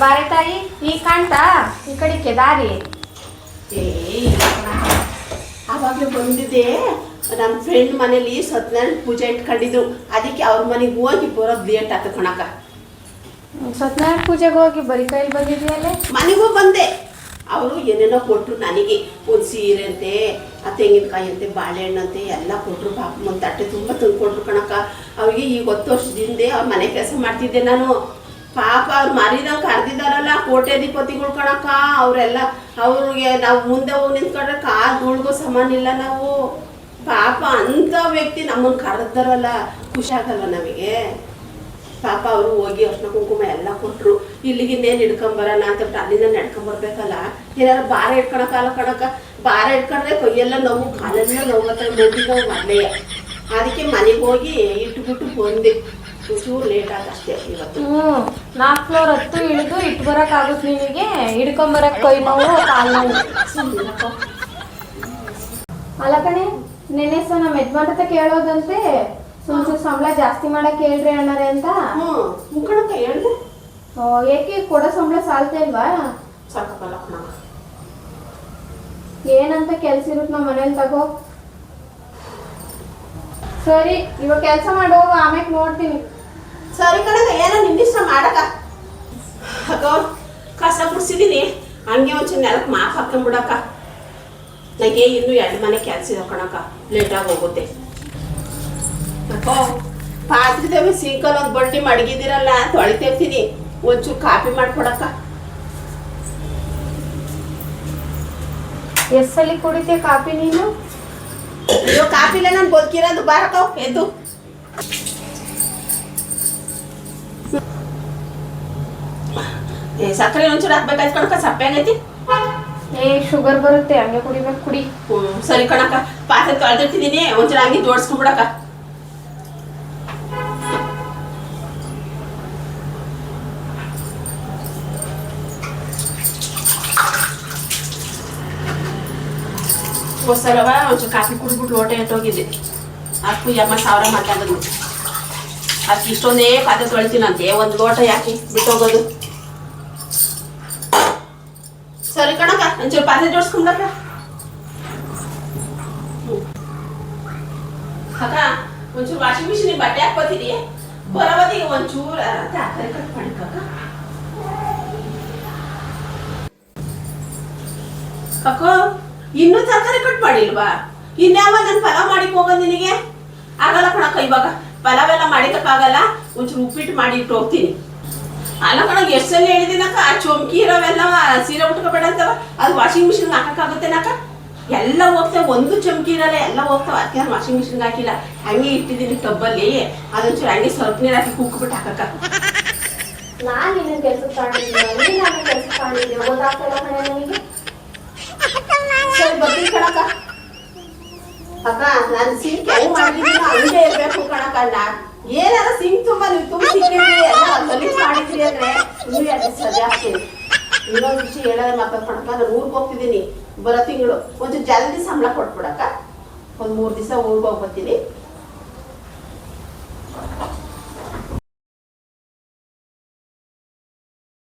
ಬಾರೆ ತಾಯಿ ಈಗ ಕಾಣ್ತಾ ಈ ಕಡೆಗೆ ದಾರಿ. ಆವಾಗಲೇ ಬಂದಿದ್ದೆ. ನಮ್ಮ ಫ್ರೆಂಡ್ ಮನೇಲಿ ಸತ್ಯನಾರಾಯಣ ಪೂಜೆ ಇಟ್ಕೊಂಡಿದ್ರು, ಅದಕ್ಕೆ ಅವ್ರ ಮನೆಗೆ ಹೋಗಿ ಬರೋದು ಲೇಟ್ ಆಯ್ತು ಕಣಕ. ಸತ್ಯನಾರಾಯಣ ಪೂಜೆಗೆ ಹೋಗಿ ಬರೀ ಕೈಲಿ ಬಂದಿದ್ಯಲ್ಲೇ? ಮನೆಗೂ ಬಂದೆ. ಅವರು ಏನೇನೋ ಕೊಟ್ಟರು ನನಗೆ. ಒಂದು ಸೀರೆ ಅಂತೆ, ಆ ತೆಂಗಿನಕಾಯಿ ಅಂತೆ, ಬಾಳೆಹಣ್ಣಂತೆ ಎಲ್ಲ ಕೊಟ್ಟರು. ಪಾಪ ಒಂದು ತಟ್ಟೆ ತುಂಬ ತಂದು ಕೊಟ್ಟರು ಕಣಕ. ಅವ್ರಿಗೆ ಈಗ 10 ವರ್ಷದಿಂದ ಅವ್ರ ಮನೆ ಕೆಲಸ ಮಾಡ್ತಿದ್ದೆ ನಾನು. ಪಾಪ ಅವ್ರು ಮರಿದಂಗೆ ಕರೆದಿದ್ದಾರಲ್ಲ ಕೋಟ್ಯಾಧಿಪತಿಗಳು ಕಣಕ. ಅವರೆಲ್ಲ ಅವ್ರಿಗೆ ನಾವು ಮುಂದೆ ಹೋಗಿ ನಿಂತ್ಕೊಂಡ್ರೆ ಕಾಲು ಧೂಳ್ಗೂ ಸಮಾನ ಇಲ್ಲ ನಾವು. ಪಾಪ ಅಂಥ ವ್ಯಕ್ತಿ ನಮ್ಮನ್ನು ಕರೆದಾರಲ್ಲ, ಖುಷಿ ಆಗಲ್ಲ ನಮಗೆ. ಪಾಪ ಅವರು ಹೋಗಿ ಅರ್ಶಿನ ಕುಂಕುಮ ಎಲ್ಲ ಕೊಟ್ಟರು. ಇಲ್ಲಿಗೆ ಇನ್ನೇನು ಹಿಡ್ಕೊಂಬರೋಣ ಅಂತಬಿಟ್ಟು ಅಲ್ಲಿಂದ ನಡ್ಕೊಂಬರ್ಬೇಕಲ್ಲ. ಏನಾರು ಭಾರ ಇಟ್ಕೊಳಕ್ಕಲ್ಲ ಕಣಕ. ಭಾರ ಇಟ್ಕೊಂಡ್ರೆ ಕೈಯೆಲ್ಲ ನೋವು, ಕಾಲೆಲ್ಲ ನೋವು ನೋವು ಮಾಡಲೇ. ಅದಕ್ಕೆ ಮನೆಗೆ ಹೋಗಿ ಇಟ್ಬಿಟ್ಟು ಬಂದೆ. ಚೂರು ಲೇಟ್ ಆಗ ಅಷ್ಟೇ ಇವತ್ತು. 4 ಫ್ಲೋರ್ ಹತ್ತು ಇಳಿದು ಇಟ್ಟು ಬರೋಕ್ಕಾಗುತ್ತೆ ನಿನಗೆ? ಹಿಡ್ಕೊಂಬರಕ್ಕೆ ಕೈ ನೋವು ಕಾಲು ನೋವು. ಅಲ್ಲ ಕಣೆ, ನೆನೆ ನಮ್ಮ ಯಜಮಾನ್ರ ಕೇಳೋದಂತೆ ಸುಮ್ಸು ಸಂಬಳ ಜಾಸ್ತಿ ಮಾಡಕ್ ಹೇಳ್ರಿ ಅಣ್ಣಾರೆ ಅಂತ. ಮುಖಣಕ್ಕ ಹೇಳ್ದೆ. ಏಕೆ ಕೊಡೋ ಸಂಬಳ ಸಾಲ್ತಾ ಇಲ್ವಾ? ಸಾಕಲ್ಲ ಕಣಕ್ಕ. ಏನಂತ ಕೆಲ್ಸ ಇರುತ್ತೆ ನಮ್ಮ ಮನೇಲಿ ತಗೋ. ಸರಿ, ಇವಾಗ ಕೆಲಸ ಮಾಡೋಗ, ಆಮೇಲೆ ನೋಡ್ತೀನಿ. ಸರಿ ಕಣಕ್ಕ, ಏನೋ ನಿನ್ನಿಷ್ಟ ಮಾಡಕ್ಕ. ಅಕ್ಕ ಕಸ ಗುಡ್ಸಿದೀನಿ, ಹಂಗೆ ಒಂಚೂರು ನೆಲಕ್ಕೆ ಮಾಪ್ ಹಾಕೊಂಡ್ಬಿಡಕ್ಕ. ನನಗೆ ಇನ್ನೂ 2 ಮನೆ ಕೆಲಸ ಇದೆ ಕಣಕ್ಕ, ಲೇಟಾಗಿ ಹೋಗುತ್ತೆ. ಅಕ್ಕೋ ಪಾತ್ರೆದೇವಿ ಸಿಂಕಲ್ ಒಂದು ಬಡ್ಡಿ ಮಡಗಿದಿರಲ್ಲ ತೊಳಿತಿರ್ತೀನಿ, ಒಂಚೂರು ಕಾಫಿ ಮಾಡ್ಕೊಡಕ್ಕ. ಎಷ್ಟು ಸಲ ಕುಡಿತೀಯ ಕಾಫಿ ನೀನು? ಅಯ್ಯೋ ಕಾಫಿಲೇ ನಾನು ಬದುಕಿರೋದು. ಬಾರಕ್ಕ ಎದ್ದು. ಸಕ್ಕರೆ ಒಂಚೂರು ಹಾಕ್ಬೇಕಾಯ್ತು ಕಣಕ್ಕ, ಸಪ್ಪೆ ಆಗೈತಿ. ಶುಗರ್ ಬರುತ್ತೆ, ಹಂಗೆ ಕುಡಿಬೇಕು, ಕುಡಿ. ಸರಿ ಕಣಕ್ಕ, ಪಾತ್ರೆ ತೊಳೆದಿಟ್ಟಿದ್ದೀನಿ, ಒಂಚೂರು ಹಂಗೆ ಜೋಡಿಸ್ಕೊಂಡ್ಬಿಡಕ್ಕ. ಹೊಸಲವ ಒಂಚೂರು ಕಾಫಿ ಕುಡಿದ್ಬಿಟ್ಟು ಲೋಟ ಎಟ್ಟೋಗಿದ್ದೆ. ಅದಕ್ಕೂ ಯಮ್ಮ 1000 ಮಾತಾಡೋದು. ಅದಕ್ಕೆ ಇಷ್ಟೊಂದೇ ಪಾತ್ರೆ ತೊಳಿತೀನಂತೆ, ಒಂದು ಲೋಟ ಯಾಕೆ ಬಿಟ್ಟೋಗೋದು. ಸರಿ ಕಣಕ್ಕ, ಒಂಚೂರು ಪಾತ್ರೆ ಜೋಡಿಸ್ಕೊಂಡಕ್ಕ. ಅಕ್ಕ ಒಂಚೂರು ವಾಷಿಂಗ್ ಮಿಷಿನ್ ಬಟ್ಟೆ ಹಾಕ್ಬೋತೀನಿ, ಬರೋವತ್ತಿಗೆ ಒಂಚೂರು ತರಕಾರಿ ಕಟ್ ಮಾಡಿಕಕ್ಕ. ಅಕ್ಕೋ ಇನ್ನೂ ತರಕಾರಿ ಕಟ್ ಮಾಡಿಲ್ವಾ? ಇನ್ಯಾವ ನಾನು ಪಲಾವ್ ಮಾಡಿಕ್ ಹೋಗೋದು ನಿನಗೆ? ಆಗಲ್ಲ ಕಣಕ್ಕ, ಇವಾಗ ಪಲಾವ್ ಎಲ್ಲ ಮಾಡಿಕ್ಕಾಗಲ್ಲ. ಒಂಚೂರು ಉಪ್ಪಿಟ್ಟು ಮಾಡಿ ಇಟ್ಟು ಹೋಗ್ತೀನಿ. ಅಲ್ಲ ಕಣಕ್ಕ, ಎಷ್ಟು ಸಲ ಹೇಳಿದಿನಕ್ಕ, ಆ ಚೊಂಕಿ ಇರೋವೆಲ್ಲ ಸೀರೆ ಉಟ್ಕೋಬೇಡ ಅಂತವ. ಅದು ವಾಷಿಂಗ್ ಮಿಷಿನ್ಗೆ ಹಾಕಕ್ಕಾಗುತ್ತೇನಕ್ಕ? ಎಲ್ಲ ಹೋಗ್ತೇವೆ, ಒಂದು ಚಮಕಿ ಇರಲ್ಲ, ಎಲ್ಲ ಹೋಗ್ತಾವೆ. ಅದಕ್ಕೆ ನಾನು ವಾಷಿಂಗ್ ಮಿಷಿನ್ಗೆ ಹಾಕಿಲ್ಲ, ಹಂಗೆ ಇಟ್ಟಿದ್ದೀನಿ ಟಬ್ಬಲ್ಲಿ. ಅದೊಂಚೂರು ಹಂಗೆ ಸ್ವಲ್ಪ ನೀರು ಹಾಕಿ ಕುಕ್ಬಿಟ್ಟು ಹಾಕಕ್ಕ. ನಾನು ನಿನ್ನ ಕೆಲಸ ತಗೊಂಡಿದ್ದೀನಿ, ನಾನು ಕೆಲಸ ತಗೊಂಡಿದ್ದೆ, ಗೊತ್ತಾಗ್ತಲ್ಲ ಕಣೆ ನನಗೆ. ಸರಿ ಬರ್ತೀನಿ ಕಣಕ್ಕ. ಅಕ್ಕ ನಾನು ಸಿಂಕ್ ಹೆಂಗ್ ಮಾಡಿದ್ದೀನಿ ಹಂಗೆ ಇರ್ಬೇಕು ಕಣಕ್ಕ. ಏನಾರ ಸಿಂಕ್ ತುಂಬ ನೀವು ತುಂಬ ಸಿಕ್ಕಿದ್ರಿ, ಎಲ್ಲ ಗಲೀಜ್ ಮಾಡಿದ್ರಿ ಅಂದ್ರೆ ಇನ್ನೂ 2 ಸರಿ ಆಗ್ತೀನಿ. ಇನ್ನೊಂದು ವಿಷಯ ಹೇಳೋದೇ ಮಾತಾಡ್ ಕಣಕ್ಕ, ನಾನು ಊರಿಗೆ ಹೋಗ್ತಿದ್ದೀನಿ ಬರೋ ತಿಂಗಳು. ಒಂಚೂರು ಜಲ್ದಿ ಸಂಬಳ ಕೊಟ್ಬಿಡಕ್ಕ. ಒಂದು 3 ದಿವಸ ಊರಿಗೆ ಹೋಗ್ಬರ್ತೀನಿ.